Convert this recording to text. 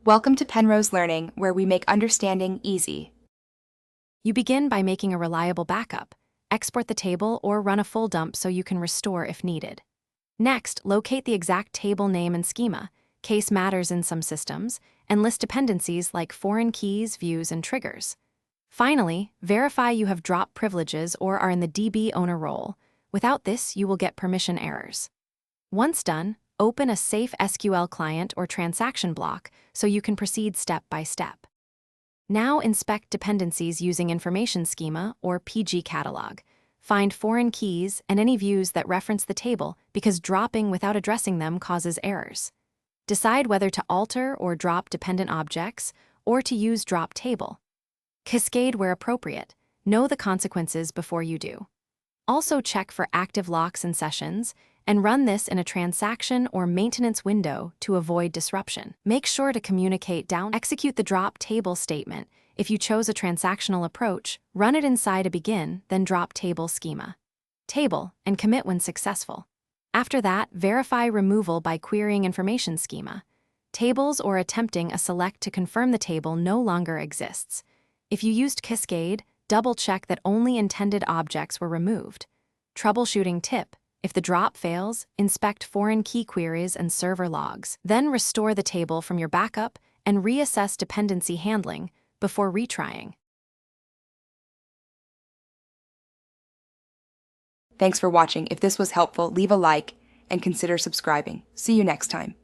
Welcome to Penrose Learning, where we make understanding easy. You begin by making a reliable backup. Export the table or run a full dump so you can restore if needed. Next, locate the exact table name and schema. Case matters in some systems, and list dependencies like foreign keys, views, and triggers. Finally, verify you have drop privileges or are in the DB owner role. Without this, you will get permission errors. Once done, open a safe SQL client or transaction block so you can proceed step by step. Now inspect dependencies using Information Schema or PG Catalog. Find foreign keys and any views that reference the table because dropping without addressing them causes errors. Decide whether to alter or drop dependent objects or to use drop table. Cascade where appropriate. Know the consequences before you do. Also check for active locks and sessions, and run this in a transaction or maintenance window to avoid disruption. Make sure to communicate down. Execute the drop table statement. If you chose a transactional approach, run it inside a begin, then drop table schema. Table, and commit when successful. After that, verify removal by querying Information Schema. Tables or attempting a select to confirm the table no longer exists. If you used Cascade, double-check that only intended objects were removed. Troubleshooting tip: if the drop fails, inspect foreign key queries and server logs. Then restore the table from your backup and reassess dependency handling before retrying. Thanks for watching. If this was helpful, leave a like and consider subscribing. See you next time.